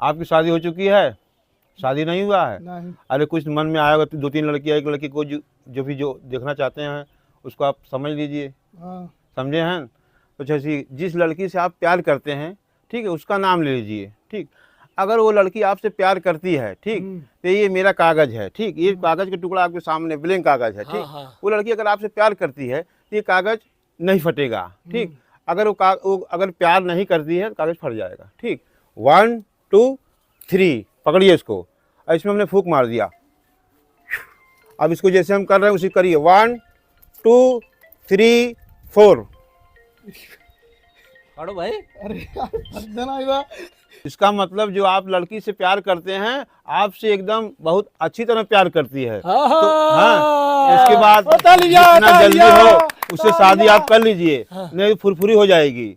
आपकी शादी हो चुकी है? शादी नहीं हुआ है? नहीं। अरे कुछ मन में आएगा तो 2-3 लड़कियां, एक लड़की को जो भी जो देखना चाहते हैं उसको आप समझ लीजिए। हाँ। समझे हैं? तो जैसे जिस लड़की से आप प्यार करते हैं, ठीक है, उसका नाम ले लीजिए। ठीक, अगर वो लड़की आपसे प्यार करती है, ठीक, तो ये मेरा कागज है, ठीक, ये कागज का टुकड़ा आपके सामने ब्लैंक कागज है, ठीक। वो लड़की अगर आपसे प्यार करती है तो ये कागज नहीं फटेगा, ठीक। अगर वो अगर प्यार नहीं करती है तो कागज फट जाएगा, ठीक। 1 2 3 पकड़िए इसको, और इसमें हमने फूंक मार दिया। अब इसको जैसे हम कर रहे हैं उसी करिए। 1 2 3 4। पढ़ो भाई। अरे यार फट देना हुआ। इसका मतलब जो आप लड़की से प्यार करते हैं, आपसे एकदम बहुत अच्छी तरह प्यार करती है। तो हाँ, उसके बाद जितना जल्दी हो उससे शादी आप कर लीजिए, नहीं फुरफुरी हो जाएगी।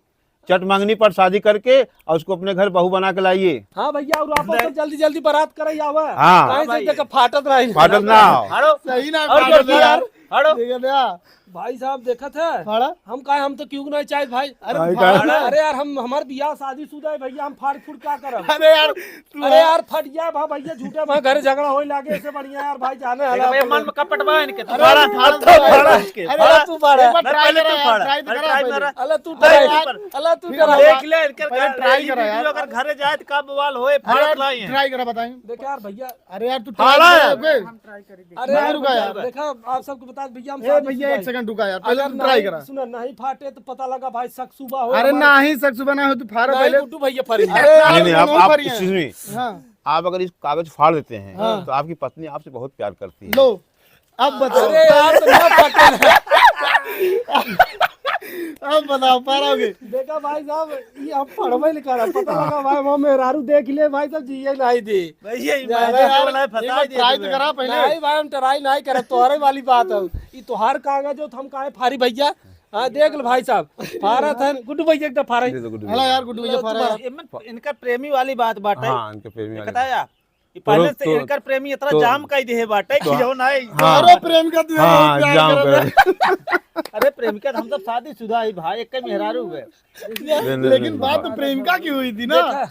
चट मंगनी पर शादी करके और उसको अपने घर बहू बना के लाइए। हाँ भैया, और आप तो जल्दी जल्दी बारात कराई आवा। हाँ फाटत ना हो। सही ना और फाटत क्या यार? हड़ो ठीक है भाई साहब देखा था फाड़ा। हम कहे हम तो क्यों नहीं चाहिए भाई। भाई का- अरे यार हम हमारे बियाह शादीशुदा है भैया, हम फाड़ फूड़ क्या करब। अरे यार अरे यार फट गया भा भैया, झूठे भा घर झगड़ा होए लागे, ऐसे बढ़िया यार भाई जाने हला। भैया मन में कपट बा इनके तो अरे फाड़ा फाड़ा, फाड़ा इसके अरे तू फाड़ा, ट्राई पहले करा तू यार, फाड़ा। ट्राई तो अरे करा ट्राई पहले। मारा। अल्लाह तू अरे डरा, यार, अल्लाह तू फिर डरा। देख ले इनके पहले ट्राई करा यार। अगर घरे जाए तो का बवाल होए फाड़ लाई है। ट्राई करा बताएं। देख यार भैया, अरे यार तू फाड़ा ट्राई यार। करा। अरे यार रुका यार। देखा आप सबको बता भैया हम ए भैया एक सेकंड रुका यार, पहले तू ट्राई करा। सुना नहीं फाटे तो पता लगा भाई शक सुबह हो। अरे नहीं सच सुबह ना हो, तू फाड़ा पहले। गुड्डू भैया फरी। अरे यार नहीं नहीं, आप दोनों फरी हैं। excuse me, हाँ आप अगर इस कागज फाड़ देते हैं तो आपकी पत्नी आपसे बहुत प्यार करती है। लो अब बताओ। अरे यार तो ना फटे। अब बताओ पारोगे? देखा भाई साहब, ये हम पढ़वे लिखा रहा, पता लगा भाई वो मेहरारू देख ले भाई सब जिए नहीं दे। भैया अरे यार फसाई ट्राई तो करा पहले। नहीं भाई हम ट्राई नहीं करे, तोहरे वाली बात है। ये तोहार कागज हो तो हम काहे फारी भैया। हाँ देख लो भाई साहब, फारा था गुड्डू भैया एकदम फारा। हेलो यार गुड्डू भैया फाड़ा यार। इनका प्रेमी वाली बात बाटे। हाँ, इनके प्रेमी वाले। बताया ये पहले से तो- इनका प्रेमी इतना तो- जाम कई दे बाटे कि जो नहीं। हाँ। अरे प्रेम का तू हाँ प्यार जाम कर रहा कर। अरे प्रेमिका हम सब शादीशुदा है भाई, एक मेहरारू है। है। लेकिन बात तो प्रेमिका की हुई थी ना। देखा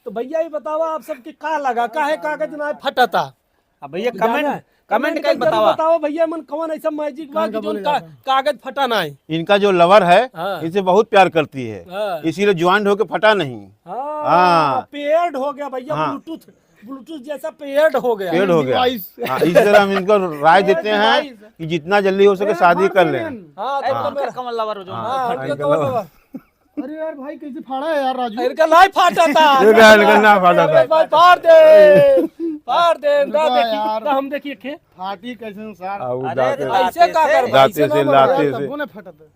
तो भैया ये बताओ आप सबके का लगा, काहे कागज ना फटा था। अब भैया कमेंट का कर बतावा। बताओ भैया मन कौन ऐसा मैजिक बा कि जो कागज फटा नहीं। इनका जो लवर है हाँ। इनसे बहुत प्यार करती है, हाँ। इसीलिए ज्वाइंट होके फटा नहीं। हाँ पेयर्ड हो गया भैया, हाँ। ब्लूटूथ जैसा पेयर्ड हो गया। पेड़ हो गया। डिवाइस। हाँ, इस तरह हम इनको राय देते हैं कि जितना जल्दी हो सके शादी कर लें। हाँ तो इनका कमल लवर हो जो। हाँ, हाँ, इनका कौन लगा? अरे यार भाई कैसे फाड़ा है यार राजू? इनका नहीं फाटा था। इनका ना फाटा था। अरे भाई फाड़ दे, फाड़ दे। रुको देखिए यार। तो हम देखिए खे फाटी कैसे सार? और अरे दाते- ऐसे का कर दाते से ऐसे ना लाते बोलो। से। तब ने फटा था।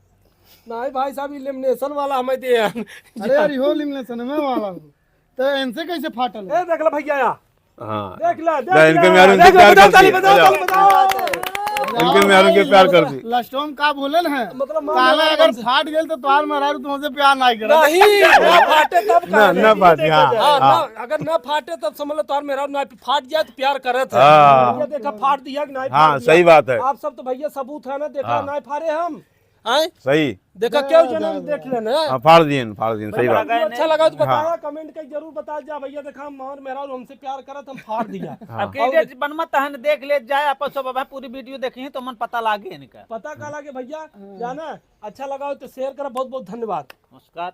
नहीं भाई साहब इलिमिनेशन वाला हमें दे। अरे यार हो लिमिनेशन में वाला हूँ तो इनसे कैसे फाटल है? ए देख ला भैया यहाँ, हाँ, देख ला ना, इनके ला। मेहरून के देख ला, प्यार बताओ, करती ताली है। बताओ, ताली बताओ। इनके मेहरून के प्यार करती। लास्टोम का बोलन है मतलब मान काला लो अगर फाट गेल तो तोहार महाराज तुमसे प्यार नहीं करा। नहीं ना फाटे तब ना ना फाटी। हाँ हाँ हाँ ना, अगर ना फाटे तब समझ लो तुम्हारा मेरा ना फाट जाए तो प्यार करत है। हाँ। भैया देखा फाट दिया कि नहीं हाँ, फाट दिया। सही बात है। आप सब तो भैया सबूत है ना, देखा हाँ। नहीं फारे हम आए सही। देखा क्यों जन्म देख लेना। हाँ, फाड़ दिए सही बात। आपको अच्छा लगा तो बताया, कमेंट कर जरूर बता जा भैया। देखा मोहन मेरा हमसे प्यार करत हम फाड़ दिया। अब क्रेडिट बनमत हन देख ले जाए अपन सब अब पूरी वीडियो देखी तो मन पता लागे इनका। पता का लगे भैया जाना। अच्छा लगा हो तो शेयर करा। बहुत बहुत धन्यवाद। नमस्कार।